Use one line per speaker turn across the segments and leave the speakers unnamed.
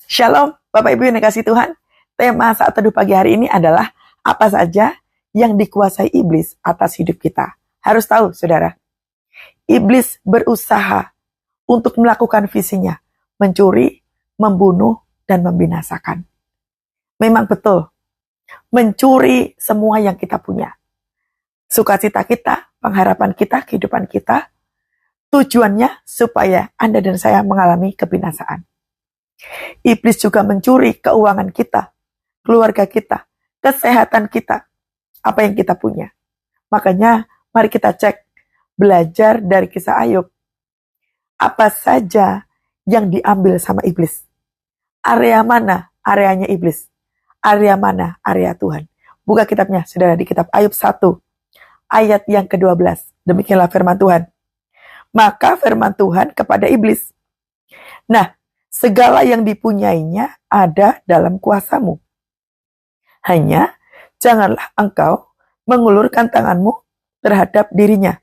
Shalom, Bapak Ibu yang dikasihi Tuhan. Tema saat teduh pagi hari ini adalah apa saja yang dikuasai iblis atas hidup kita. Harus tahu, saudara, iblis berusaha untuk melakukan visinya, mencuri, membunuh, dan membinasakan. Memang betul, mencuri semua yang kita punya. Sukacita kita, pengharapan kita, kehidupan kita, tujuannya supaya Anda dan saya mengalami kebinasaan. Iblis juga mencuri keuangan kita, keluarga kita, kesehatan kita, apa yang kita punya. Makanya mari kita cek, belajar dari kisah Ayub. Apa saja yang diambil sama iblis? Area mana areanya iblis? Area mana area Tuhan? Buka kitabnya, saudara, di kitab Ayub 1, ayat yang ke-12. Demikianlah firman Tuhan. Maka firman Tuhan kepada iblis, nah, segala yang dipunyainya ada dalam kuasamu. Hanya janganlah engkau mengulurkan tanganmu terhadap dirinya.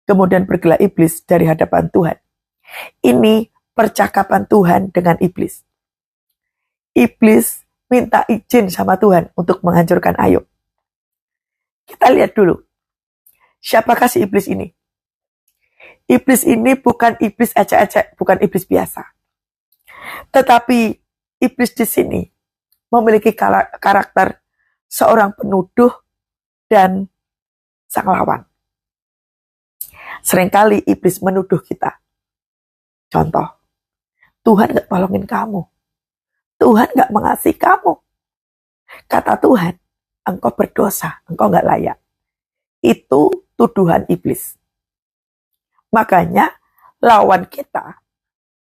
Kemudian pergilah iblis dari hadapan Tuhan. Ini percakapan Tuhan dengan iblis. Iblis minta izin sama Tuhan untuk menghancurkan Ayub. Kita lihat dulu, siapakah si iblis ini? Iblis ini bukan iblis ecek-ecek, bukan iblis biasa. Tetapi iblis di sini memiliki karakter seorang penuduh dan sang lawan. Seringkali iblis menuduh kita. Contoh, Tuhan gak tolongin kamu. Tuhan gak mengasihi kamu. Kata Tuhan, engkau berdosa, engkau gak layak. Itu tuduhan iblis. Makanya lawan kita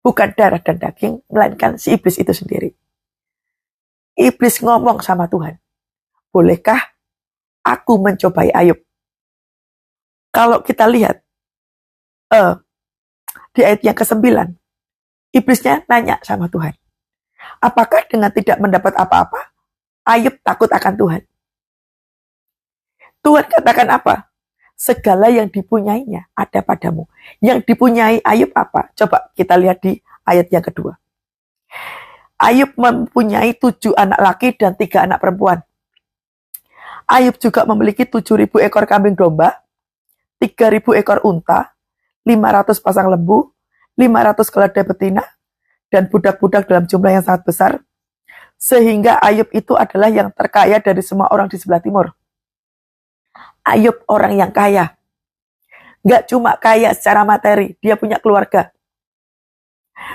bukan darah dan daging, melainkan si iblis itu sendiri. Iblis ngomong sama Tuhan, bolehkah aku mencobai Ayub? Kalau kita lihat di ayat yang ke-9, iblisnya nanya sama Tuhan, apakah dengan tidak mendapat apa-apa, Ayub takut akan Tuhan? Tuhan katakan apa? Segala yang dipunyainya ada padamu. Yang dipunyai Ayub apa? Coba kita lihat di ayat yang kedua. Ayub mempunyai 7 anak laki dan 3 anak perempuan. Ayub juga memiliki 7.000 ekor kambing domba, 3.000 ekor unta, 500 pasang lembu, 500 keledai betina, dan budak-budak dalam jumlah yang sangat besar. Sehingga Ayub itu adalah yang terkaya dari semua orang di sebelah timur. Ayub orang yang kaya. Gak cuma kaya secara materi, dia punya keluarga.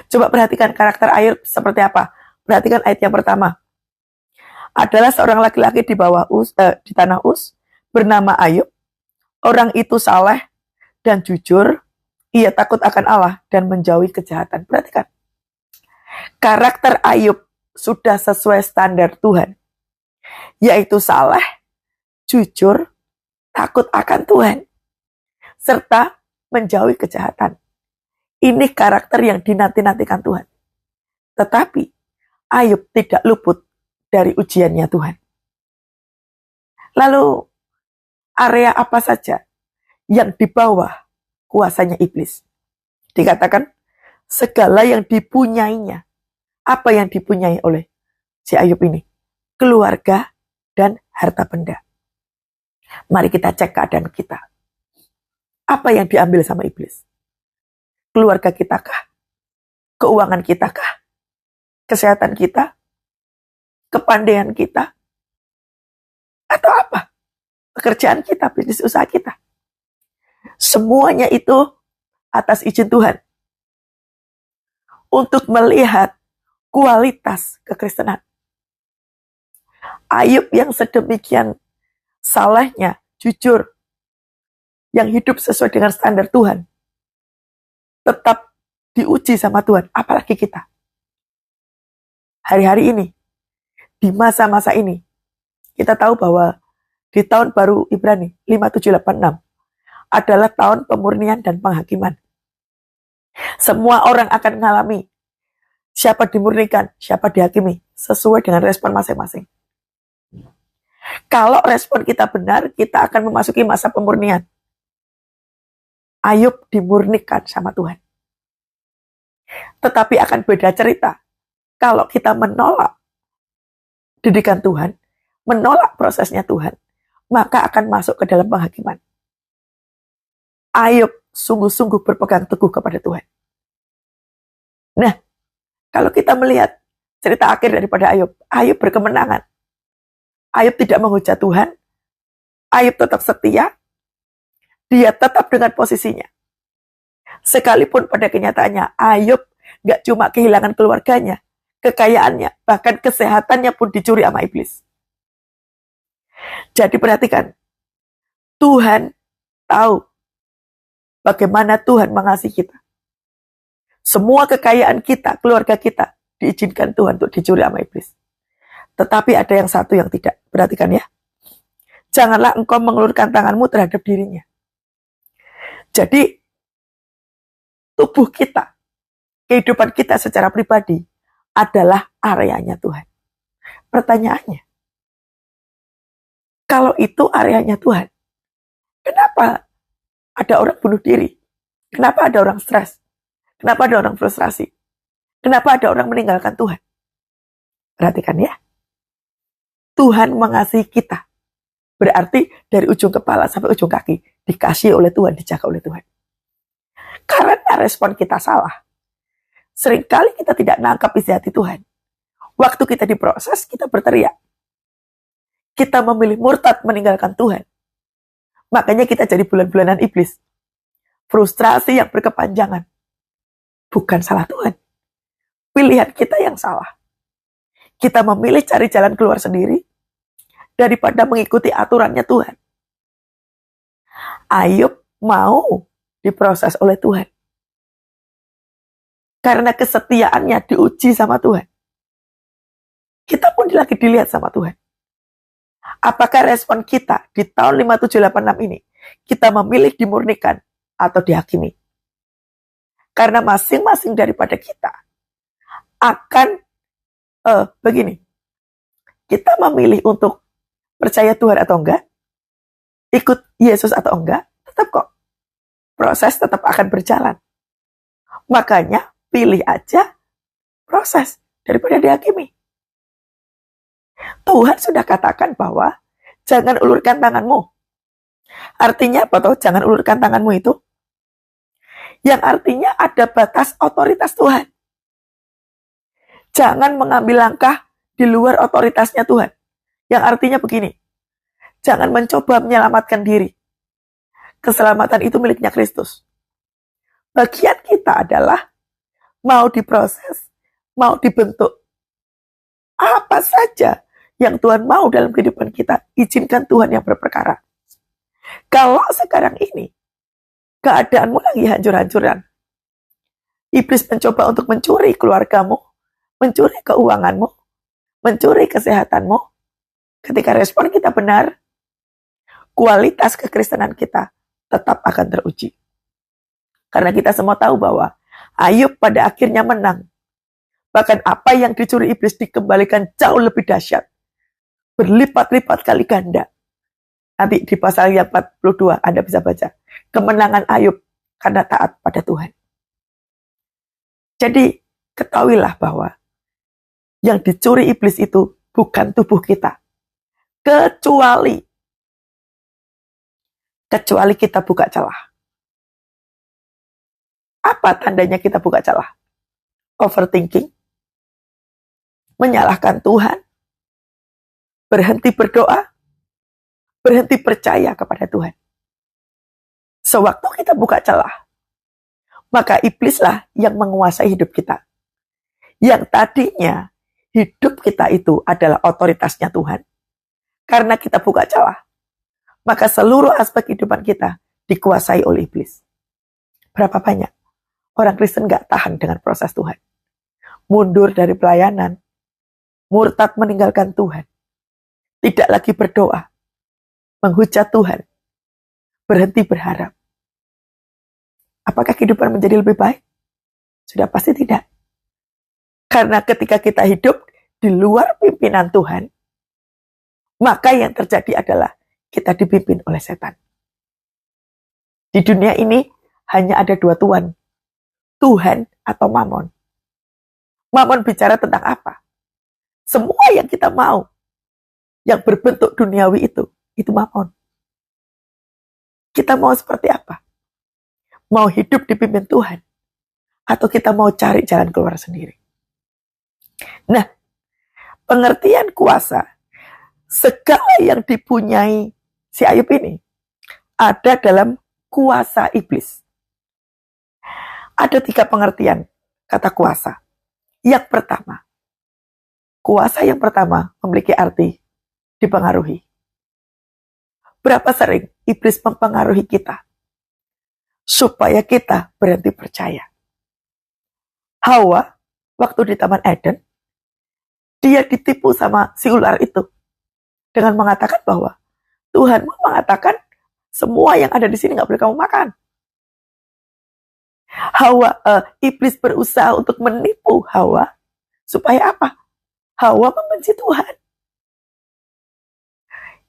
Coba perhatikan karakter Ayub seperti apa. Perhatikan ayat yang pertama. Adalah seorang laki-laki di di tanah Uz, bernama Ayub. Orang itu saleh dan jujur. Ia takut akan Allah dan menjauhi kejahatan. Perhatikan. Karakter Ayub sudah sesuai standar Tuhan. Yaitu saleh, jujur, takut akan Tuhan, serta menjauhi kejahatan. Ini karakter yang dinanti-nantikan Tuhan. Tetapi Ayub tidak luput dari ujiannya Tuhan. Lalu area apa saja yang di bawah kuasanya iblis? Dikatakan segala yang dipunyainya. Apa yang dipunyai oleh si Ayub ini? Keluarga dan harta benda. Mari kita cek keadaan kita. Apa yang diambil sama iblis? Keluarga kita kah? Keuangan kita kah? Kesehatan kita? Kepandaian kita? Atau apa? Pekerjaan kita, bisnis usaha kita. Semuanya itu atas izin Tuhan. Untuk melihat kualitas kekristenan. Ayub yang sedemikian salehnya, jujur, yang hidup sesuai dengan standar Tuhan, tetap diuji sama Tuhan, apalagi kita. Hari-hari ini, di masa-masa ini, kita tahu bahwa di tahun baru Ibrani 5786 adalah tahun pemurnian dan penghakiman. Semua orang akan mengalami siapa dimurnikan, siapa dihakimi, sesuai dengan respon masing-masing. Kalau respon kita benar, kita akan memasuki masa pemurnian. Ayub dimurnikan sama Tuhan. Tetapi akan beda cerita Kalau kita menolak didikan Tuhan, menolak prosesnya Tuhan, maka akan masuk ke dalam penghakiman. Ayub sungguh-sungguh berpegang teguh kepada Tuhan. Nah, kalau kita melihat cerita akhir daripada Ayub, Ayub berkemenangan. Ayub tidak menghujat Tuhan, Ayub tetap setia, dia tetap dengan posisinya. Sekalipun pada kenyataannya, Ayub gak cuma kehilangan keluarganya, kekayaannya, bahkan kesehatannya pun dicuri sama iblis. Jadi perhatikan, Tuhan tahu bagaimana Tuhan mengasihi kita. Semua kekayaan kita, keluarga kita, diizinkan Tuhan untuk dicuri sama iblis. Tetapi ada yang satu yang tidak. Perhatikan ya. Janganlah engkau mengulurkan tanganmu terhadap dirinya. Jadi, tubuh kita, kehidupan kita secara pribadi adalah areanya Tuhan. Pertanyaannya, kalau itu areanya Tuhan, kenapa ada orang bunuh diri? Kenapa ada orang stres? Kenapa ada orang frustrasi? Kenapa ada orang meninggalkan Tuhan? Perhatikan ya. Tuhan mengasihi kita. Berarti dari ujung kepala sampai ujung kaki dikasihi oleh Tuhan, dijaga oleh Tuhan. Karena respon kita salah. Seringkali kita tidak nangkap isi hati Tuhan. Waktu kita diproses, kita berteriak. Kita memilih murtad meninggalkan Tuhan. Makanya kita jadi bulan-bulanan iblis. Frustrasi yang berkepanjangan. Bukan salah Tuhan. Pilihan kita yang salah. Kita memilih cari jalan keluar sendiri daripada mengikuti aturannya Tuhan. Ayub mau diproses oleh Tuhan. Karena kesetiaannya diuji sama Tuhan. Kita pun lagi dilihat sama Tuhan. Apakah respon kita di tahun 5786 ini, kita memilih dimurnikan atau dihakimi? Karena masing-masing daripada kita akan begini. Kita memilih untuk percaya Tuhan atau enggak, ikut Yesus atau enggak, tetap kok. Proses tetap akan berjalan. Makanya pilih aja proses daripada dihakimi. Tuhan sudah katakan bahwa jangan ulurkan tanganmu. Artinya apa toh? Jangan ulurkan tanganmu itu? Yang artinya ada batas otoritas Tuhan. Jangan mengambil langkah di luar otoritasnya Tuhan. Yang artinya begini, jangan mencoba menyelamatkan diri. Keselamatan itu miliknya Kristus. Bagian kita adalah mau diproses, mau dibentuk. Apa saja yang Tuhan mau dalam kehidupan kita, izinkan Tuhan yang berperkara. Kalau sekarang ini, keadaanmu lagi hancur-hancuran. Iblis mencoba untuk mencuri keluargamu, mencuri keuanganmu, mencuri kesehatanmu. Ketika respon kita benar, kualitas kekristenan kita tetap akan teruji. Karena kita semua tahu bahwa Ayub pada akhirnya menang. Bahkan apa yang dicuri iblis dikembalikan jauh lebih dahsyat. Berlipat-lipat kali ganda. Nanti di pasal yang 42 Anda bisa baca. Kemenangan Ayub karena taat pada Tuhan. Jadi ketahuilah bahwa yang dicuri iblis itu bukan tubuh kita. Kecuali kita buka celah. Apa tandanya kita buka celah? Overthinking, menyalahkan Tuhan, berhenti berdoa, berhenti percaya kepada Tuhan. Sewaktu kita buka celah, maka iblislah yang menguasai hidup kita. Yang tadinya hidup kita itu adalah otoritasnya Tuhan. Karena kita buka celah, maka seluruh aspek kehidupan kita dikuasai oleh iblis. Berapa banyak orang Kristen gak tahan dengan proses Tuhan? Mundur dari pelayanan, murtad meninggalkan Tuhan, tidak lagi berdoa, menghujat Tuhan, berhenti berharap. Apakah kehidupan menjadi lebih baik? Sudah pasti tidak. Karena ketika kita hidup di luar pimpinan Tuhan, maka yang terjadi adalah kita dipimpin oleh setan. Di dunia ini hanya ada dua tuan, Tuhan atau Mamon. Mamon bicara tentang apa? Semua yang kita mau, yang berbentuk duniawi itu mamon. Kita mau seperti apa? Mau hidup dipimpin Tuhan? Atau kita mau cari jalan keluar sendiri? Nah, pengertian kuasa, segala yang dipunyai si Ayub ini, ada dalam kuasa iblis. Ada 3 pengertian kata kuasa. Yang pertama, kuasa yang pertama memiliki arti dipengaruhi. Berapa sering iblis mempengaruhi kita supaya kita berhenti percaya? Hawa, waktu di Taman Eden, dia ditipu sama si ular itu dengan mengatakan bahwa Tuhan mengatakan semua yang ada di sini nggak boleh kamu makan. Iblis berusaha untuk menipu Hawa supaya apa? Hawa membenci Tuhan.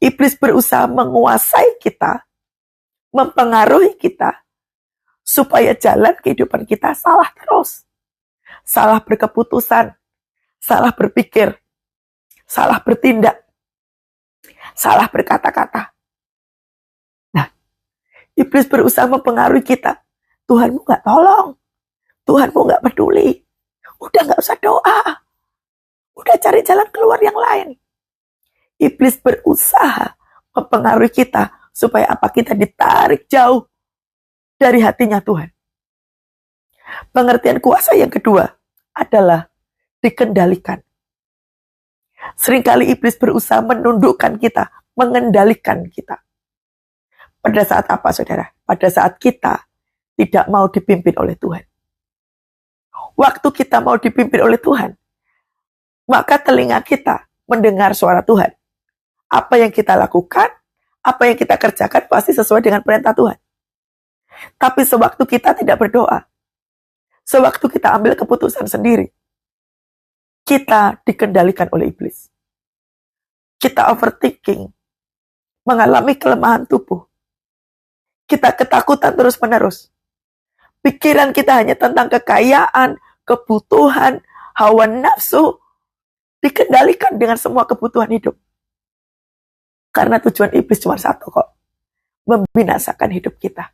Iblis berusaha menguasai kita, mempengaruhi kita, supaya jalan kehidupan kita salah terus. Salah berkeputusan, salah berpikir, salah bertindak, salah berkata-kata. Nah, iblis berusaha mempengaruhi kita. Tuhanmu gak tolong, Tuhanmu gak peduli, udah gak usah doa, udah cari jalan keluar yang lain. Iblis berusaha mempengaruhi kita supaya apa? Kita ditarik jauh dari hatinya Tuhan. Pengertian kuasa yang kedua adalah dikendalikan. Seringkali iblis berusaha menundukkan kita, mengendalikan kita. Pada saat apa, saudara? Pada saat kita tidak mau dipimpin oleh Tuhan. Waktu kita mau dipimpin oleh Tuhan, maka telinga kita mendengar suara Tuhan. Apa yang kita lakukan, apa yang kita kerjakan pasti sesuai dengan perintah Tuhan. Tapi sewaktu kita tidak berdoa, sewaktu kita ambil keputusan sendiri, kita dikendalikan oleh iblis. Kita overthinking, mengalami kelemahan tubuh. Kita ketakutan terus-menerus. Pikiran kita hanya tentang kekayaan, kebutuhan, hawa nafsu, dikendalikan dengan semua kebutuhan hidup. Karena tujuan iblis cuma satu kok, membinasakan hidup kita.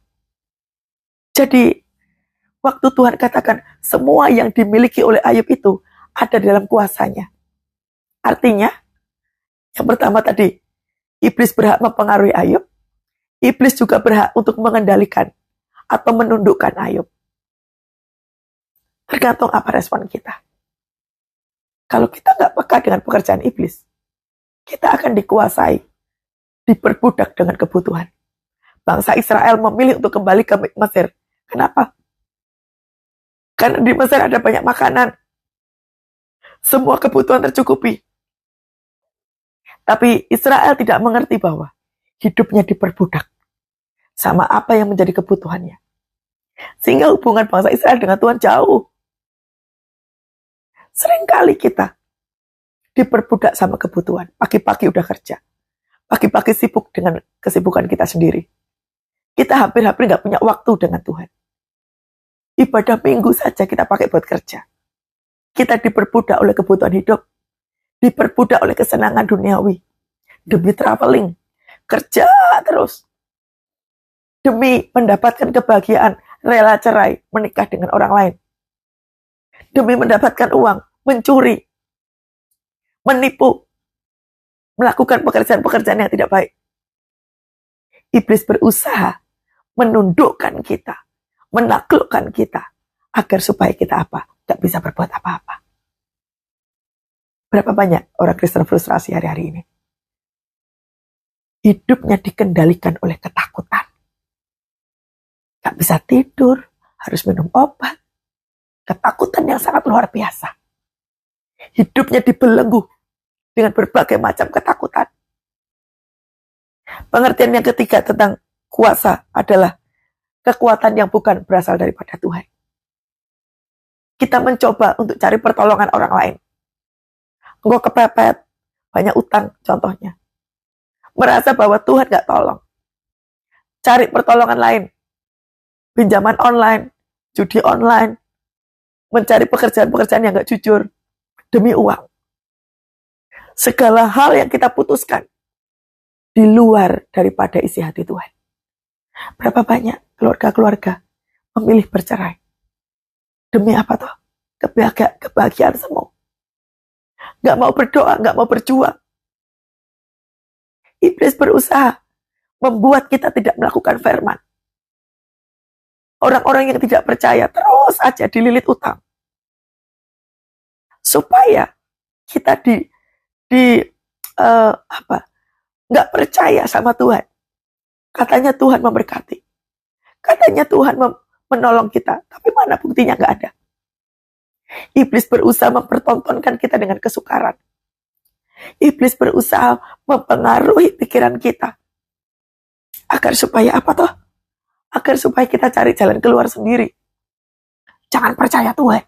Jadi, waktu Tuhan katakan semua yang dimiliki oleh Ayub itu ada dalam kuasanya. Artinya, yang pertama tadi, iblis berhak mempengaruhi Ayub, iblis juga berhak untuk mengendalikan atau menundukkan Ayub. Tergantung apa respon kita. Kalau kita nggak peka dengan pekerjaan iblis, kita akan dikuasai, diperbudak dengan kebutuhan. Bangsa Israel memilih untuk kembali ke Mesir. Kenapa? Karena di Mesir ada banyak makanan. Semua kebutuhan tercukupi. Tapi Israel tidak mengerti bahwa hidupnya diperbudak sama apa yang menjadi kebutuhannya. Sehingga hubungan bangsa Israel dengan Tuhan jauh. Seringkali kita diperbudak sama kebutuhan. Pagi-pagi udah kerja. Pagi-pagi sibuk dengan kesibukan kita sendiri. Kita hampir-hampir nggak punya waktu dengan Tuhan. Ibadah minggu saja kita pakai buat kerja. Kita diperbudak oleh kebutuhan hidup. Diperbudak oleh kesenangan duniawi. Demi traveling. Kerja terus. Demi mendapatkan kebahagiaan. Rela cerai. Menikah dengan orang lain. Demi mendapatkan uang. Mencuri. Menipu. Melakukan pekerjaan-pekerjaan yang tidak baik. Iblis berusaha menundukkan kita, menaklukkan kita, agar supaya kita apa? Gak bisa berbuat apa-apa. Berapa banyak orang Kristen frustrasi hari-hari ini? Hidupnya dikendalikan oleh ketakutan. Gak bisa tidur, harus minum obat. Ketakutan yang sangat luar biasa. Hidupnya dibelenggu dengan berbagai macam ketakutan. Pengertian yang ketiga tentang kuasa adalah kekuatan yang bukan berasal daripada Tuhan. Kita mencoba untuk cari pertolongan orang lain. Engkau kepepet, banyak utang contohnya. Merasa bahwa Tuhan gak tolong. Cari pertolongan lain. Pinjaman online, judi online, mencari pekerjaan-pekerjaan yang gak jujur demi uang. Segala hal yang kita putuskan di luar daripada isi hati Tuhan. Berapa banyak keluarga-keluarga memilih bercerai. Demi apa toh? Kebahagiaan semu. Gak mau berdoa, gak mau berjuang. Iblis berusaha membuat kita tidak melakukan firman. Orang-orang yang tidak percaya terus aja dililit utang. Supaya kita nggak percaya sama Tuhan. Katanya Tuhan memberkati. Katanya Tuhan menolong kita. Tapi mana buktinya nggak ada. Iblis berusaha mempertontonkan kita dengan kesukaran. Iblis berusaha mempengaruhi pikiran kita. Agar supaya apa toh? Agar supaya kita cari jalan keluar sendiri. Jangan percaya Tuhan.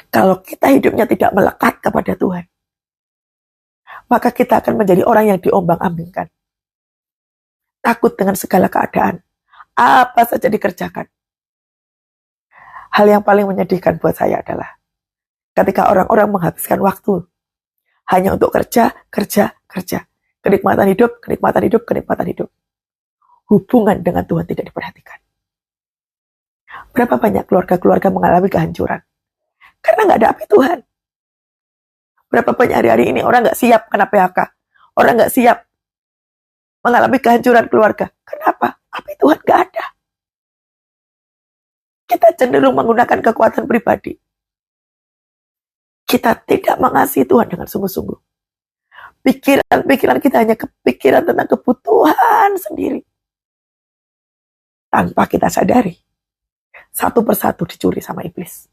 Kalau kita hidupnya tidak melekat kepada Tuhan, maka kita akan menjadi orang yang diombang-ambingkan. Takut dengan segala keadaan. Apa saja dikerjakan. Hal yang paling menyedihkan buat saya adalah ketika orang-orang menghabiskan waktu hanya untuk kerja. Kenikmatan hidup. Hubungan dengan Tuhan tidak diperhatikan. Berapa banyak keluarga-keluarga mengalami kehancuran? Karena nggak ada api Tuhan. Berapa banyak hari-hari ini orang nggak siap kena PHK. Orang nggak siap mengalami kehancuran keluarga. Kenapa? Api Tuhan nggak ada. Kita cenderung menggunakan kekuatan pribadi. Kita tidak mengasihi Tuhan dengan sungguh-sungguh. Pikiran-pikiran kita hanya kepikiran tentang kebutuhan sendiri. Tanpa kita sadari, satu persatu dicuri sama iblis.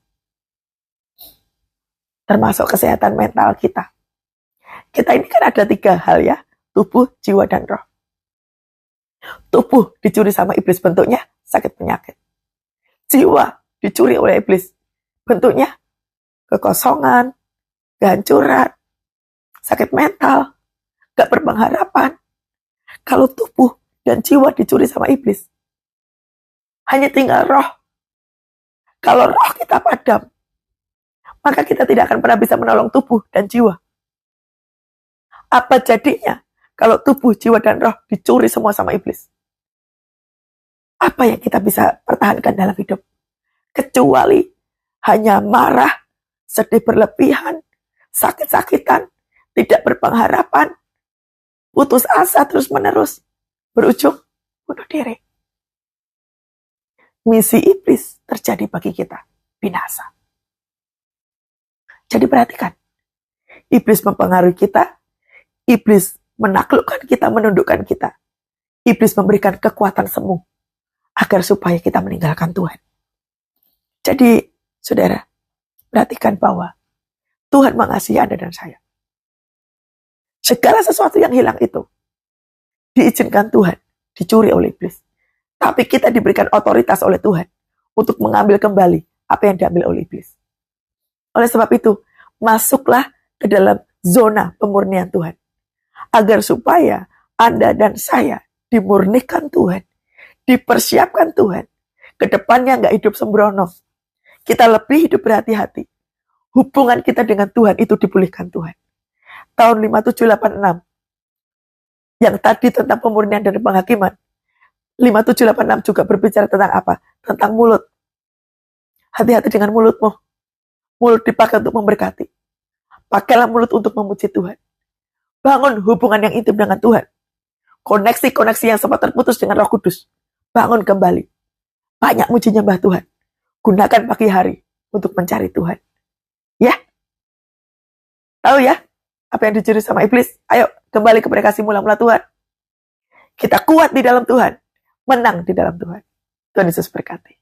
Termasuk kesehatan mental kita. Kita ini kan ada 3 hal ya. Tubuh, jiwa, dan roh. Tubuh dicuri sama iblis, bentuknya sakit penyakit. Jiwa dicuri oleh iblis, bentuknya kekosongan, kehancuran, sakit mental, gak berpengharapan. Kalau tubuh dan jiwa dicuri sama iblis, hanya tinggal roh. Kalau roh kita padam, maka kita tidak akan pernah bisa menolong tubuh dan jiwa. Apa jadinya kalau tubuh, jiwa, dan roh dicuri semua sama iblis? Apa yang kita bisa pertahankan dalam hidup? Kecuali hanya marah, sedih berlebihan, sakit-sakitan, tidak berpengharapan, putus asa terus-menerus, berujung bunuh diri. Misi iblis terjadi bagi kita, binasa. Jadi perhatikan, iblis mempengaruhi kita, iblis menaklukkan kita, menundukkan kita. Iblis memberikan kekuatan semu, agar supaya kita meninggalkan Tuhan. Jadi, saudara, perhatikan bahwa Tuhan mengasihi Anda dan saya. Segala sesuatu yang hilang itu diizinkan Tuhan, dicuri oleh iblis. Tapi kita diberikan otoritas oleh Tuhan untuk mengambil kembali apa yang diambil oleh iblis. Oleh sebab itu, masuklah ke dalam zona pemurnian Tuhan. Agar supaya Anda dan saya dimurnikan Tuhan, dipersiapkan Tuhan. Kedepannya nggak hidup sembrono. Kita lebih hidup berhati-hati. Hubungan kita dengan Tuhan itu dipulihkan Tuhan. Tahun 5786. Yang tadi tentang pemurnian dan penghakiman. 5786 juga berbicara tentang apa? Tentang mulut. Hati-hati dengan mulutmu. Mulut dipakai untuk memberkati. Pakailah mulut untuk memuji Tuhan. Bangun hubungan yang intim dengan Tuhan. Koneksi-koneksi yang sempat terputus dengan Roh Kudus. Bangun kembali. Banyak muji nyembah Tuhan. Gunakan pagi hari untuk mencari Tuhan. Ya? Tahu ya? Apa yang dicuri sama iblis? Ayo kembali kepada kasih mula-mula Tuhan. Kita kuat di dalam Tuhan. Menang di dalam Tuhan. Tuhan Yesus berkati.